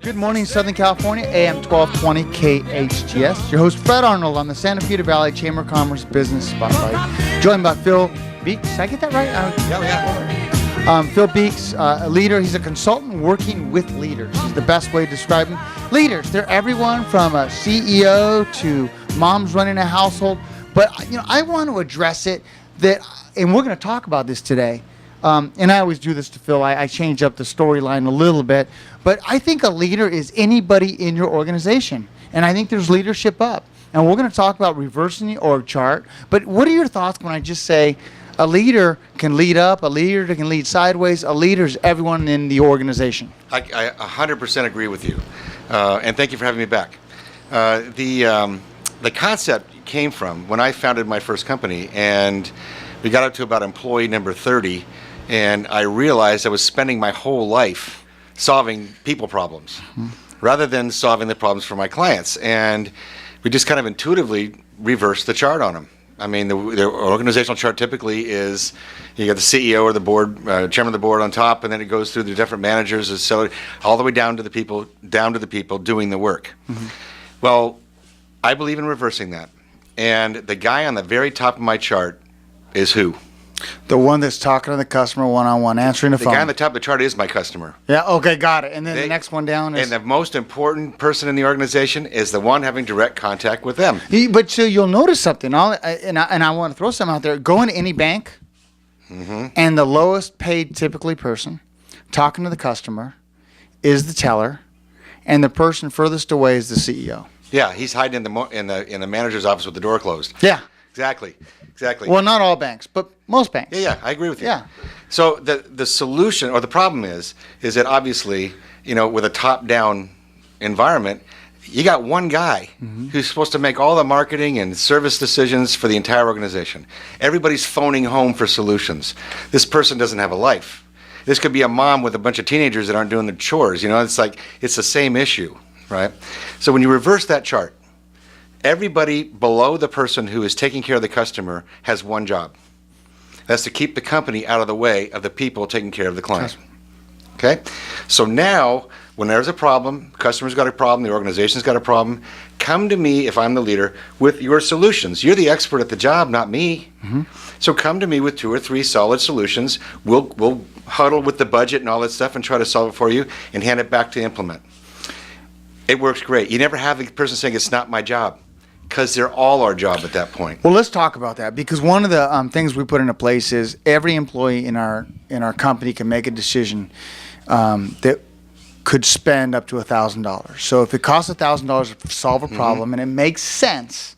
Good morning, Southern California, AM 1220 KHTS. Your host, Fred Arnold, on the Santa Clarita Valley Chamber of Commerce Business Spotlight. Joined by Phil Beakes. Did I get that right? Yeah. Phil Beakes, a leader. He's a consultant working with leaders. Is the best way to describe him. Leaders, they're everyone from a CEO to moms running a household. But I want to address it and we're going to talk about this today. And I always do this to Phil. I change up the storyline a little bit. But I think a leader is anybody in your organization. And I think there's leadership up. And we're going to talk about reversing the org chart. But what are your thoughts when I just say a leader can lead up, a leader can lead sideways, a leader is everyone in the organization? I 100% agree with you. And thank you for having me back. The concept came from when I founded my first company, and we got up to about employee number 30, and I realized I was spending my whole life solving people problems rather than solving the problems for my clients. And we just kind of intuitively reversed the chart on them. I mean, the organizational chart typically is you got the CEO or the board, chairman of the board on top, and then it goes through the different managers, so all the way down to the people doing the work. Well, I believe in reversing that. And the guy on the very top of my chart is who? The one that's talking to the customer one-on-one, answering the phone. The guy on the top of the chart is my customer. Yeah, okay, got it. And then the next one down is... And the most important person in the organization is the one having direct contact with them. But so you'll notice something, and I want to throw something out there. Go into any bank, and the lowest paid typically person talking to the customer is the teller, and the person furthest away is the CEO. Yeah, he's hiding in the manager's office with the door closed. Yeah. Exactly. Well, not all banks, but most banks. Yeah, I agree with you. Yeah. So the solution or the problem is that obviously, with a top-down environment, you got one guy who's supposed to make all the marketing and service decisions for the entire organization. Everybody's phoning home for solutions. This person doesn't have a life. This could be a mom with a bunch of teenagers that aren't doing their chores. It's like it's the same issue, right? So when you reverse that chart, everybody below the person who is taking care of the customer has one job. That's to keep the company out of the way of the people taking care of the client. Okay? So now, when there's a problem, the customer's got a problem, the organization's got a problem, come to me, if I'm the leader, with your solutions. You're the expert at the job, not me. So come to me with 2 or 3 solid solutions. We'll huddle with the budget and all that stuff and try to solve it for you and hand it back to implement. It works great. You never have the person saying, it's not my job. Because they're all our job at that point. Well, let's talk about that, because one of the things we put into place is every employee in our company can make a decision that could spend up to $1,000. So if it costs $1,000 to solve a problem and it makes sense,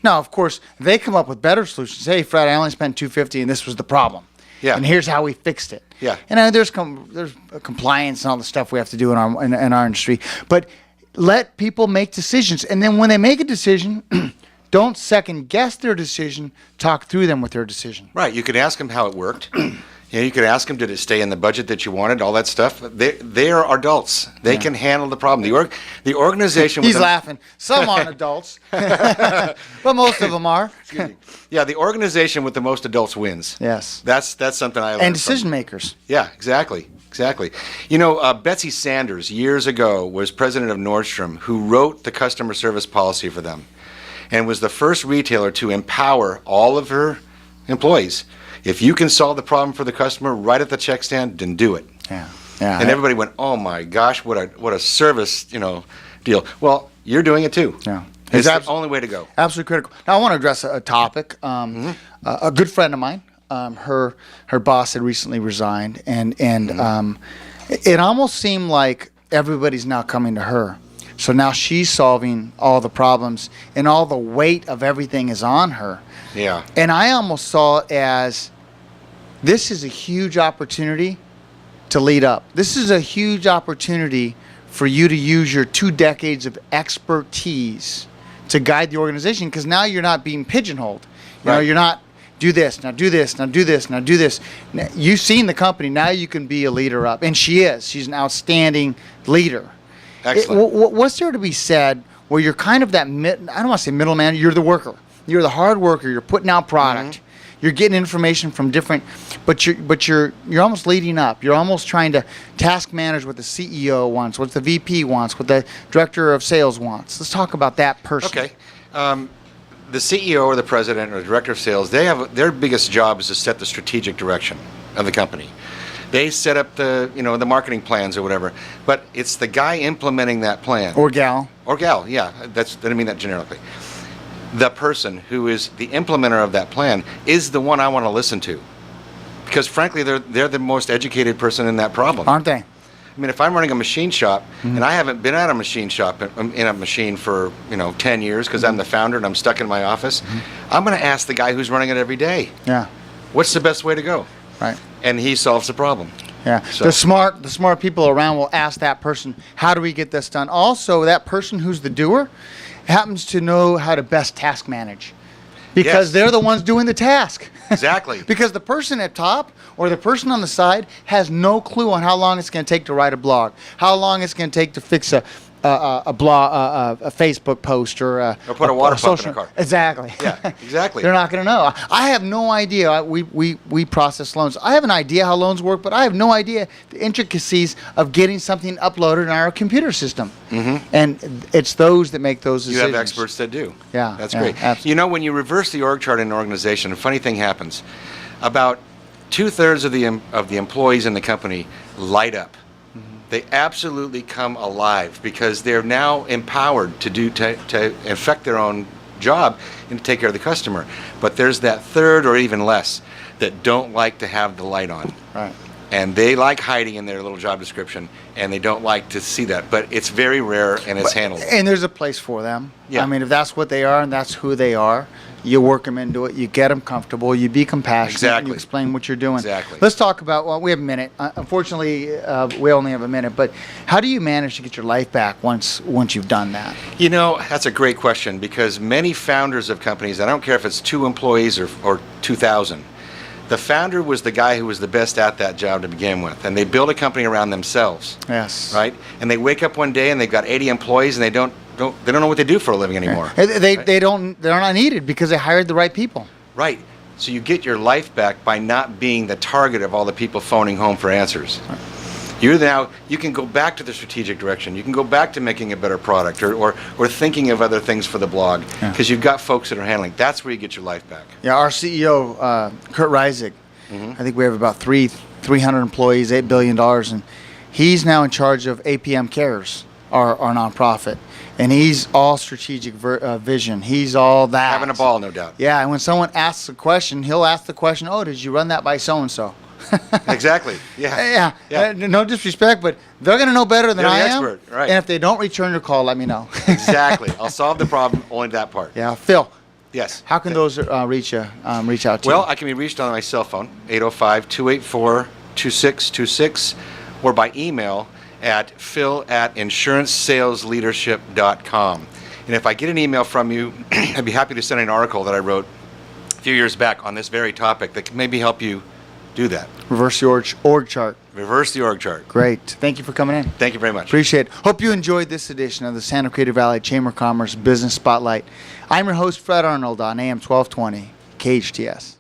now of course they come up with better solutions. Hey, Fred, I only spent $250 and this was the problem. Yeah. And here's how we fixed it. Yeah. And there's compliance and all the stuff we have to do in our industry, but let people make decisions. And then when they make a decision, don't second guess their decision. Talk through them with their decision. Right. You could ask them how it worked. You could ask them, did it stay in the budget that you wanted, all that stuff. They are adults. They can handle the problem. The organization... He's laughing. Some aren't adults, but most of them are. Excuse me. Yeah, the organization with the most adults wins. Yes. That's something I learned. And decision makers. Yeah, exactly. Betsy Sanders, years ago, was president of Nordstrom, who wrote the customer service policy for them and was the first retailer to empower all of her employees. If you can solve the problem for the customer right at the check stand, then do it. Yeah. And everybody went, oh my gosh, what a service, deal. Well, you're doing it too. Yeah. It's the only way to go. Absolutely critical. Now, I want to address a topic. A good friend of mine, her boss had recently resigned, and it almost seemed like everybody's now coming to her. So now she's solving all the problems, and all the weight of everything is on her. Yeah. And I almost saw it as this is a huge opportunity to lead up. This is a huge opportunity for you to use your 2 decades of expertise to guide the organization, because now you're not being pigeonholed. You're not do this, now do this, now do this, now do this. Now, you've seen the company, now you can be a leader up. And she is. She's an outstanding leader. Excellent. What's there to be said where you're kind of that, I don't want to say middleman, you're the worker. You're the hard worker. You're putting out product. You're getting information from different, but you're almost leading up. You're almost trying to task manage what the CEO wants, what the VP wants, what the director of sales wants. Let's talk about that person. Okay. The CEO or the president or the director of sales, they have their biggest job is to set the strategic direction of the company. They set up the the marketing plans or whatever, but it's the guy implementing that plan Or gal. or gal. Yeah, I didn't mean that generically. The person who is the implementer of that plan is the one I want to listen to, because frankly, they're the most educated person in that problem. Aren't they? I mean, if I'm running a machine shop and I haven't been at a machine shop in a machine for 10 years because I'm the founder and I'm stuck in my office, I'm going to ask the guy who's running it every day, Yeah. what's the best way to go? Right. And he solves the problem. Yeah. So- The smart people around will ask that person, how do we get this done? Also, that person who's the doer happens to know how to best task manage, because Yes. they're the ones doing the task. Exactly. Because the person at top or the person on the side has no clue on how long it's going to take to write a blog, how long it's going to take to fix a blog, a Facebook post, or put a water pump in a social. car. Exactly. Yeah, exactly. They're not going to know. I have no idea. We process loans. I have an idea how loans work, but I have no idea the intricacies of getting something uploaded in our computer system. Mm-hmm. And it's those that make those You decisions. have experts that do. Yeah, That's yeah, great. absolutely. When you reverse the org chart in an organization, a funny thing happens. About 2/3 of the employees in the company light up. They absolutely come alive because they're now empowered to affect their own job and to take care of the customer. But there's that third or even less that don't like to have the light on. Right. And they like hiding in their little job description, and they don't like to see that. But it's very rare, and it's handled. And there's a place for them. Yeah. I mean, if that's what they are and that's who they are, you work them into it, you get them comfortable, you be compassionate, and Exactly. you explain what you're doing. Exactly. Let's talk about, well, we have a minute. Unfortunately, we only have a minute, but how do you manage to get your life back once you've done that? That's a great question, because many founders of companies, I don't care if it's 2 employees or 2,000, the founder was the guy who was the best at that job to begin with, and they build a company around themselves. Yes. Right? And they wake up one day and they've got 80 employees and they don't know what they do for a living anymore. They're not needed because they hired the right people. Right. So you get your life back by not being the target of all the people phoning home for answers. You can go back to the strategic direction. You can go back to making a better product or thinking of other things for the blog, because you've got folks that are handling. That's where you get your life back. Yeah, our CEO, Kurt Reisig, I think we have about 300 employees, $8 billion, and he's now in charge of APM Cares, our nonprofit. And he's all strategic vision. He's all that. Having a ball, no doubt. Yeah, and when someone asks a question, he'll ask the question, oh, did you run that by so-and-so? Exactly. Yeah. Yeah. No disrespect, but they're going to know better than They're the I am. expert, right. And if they don't return your call, let me know. Exactly. I'll solve the problem, only that part. Yeah. Phil, Yes. how can those reach out to you? Well, I can be reached on my cell phone, 805-284-2626, or by email at phil@insurancesalesleadership.com. And if I get an email from you, I'd be happy to send an article that I wrote a few years back on this very topic that can maybe help you do that. Reverse the org chart. Reverse the org chart. Great. Thank you for coming in. Thank you very much. Appreciate it. Hope you enjoyed this edition of the Santa Clarita Valley Chamber of Commerce Business Spotlight. I'm your host, Fred Arnold, on AM 1220, KHTS.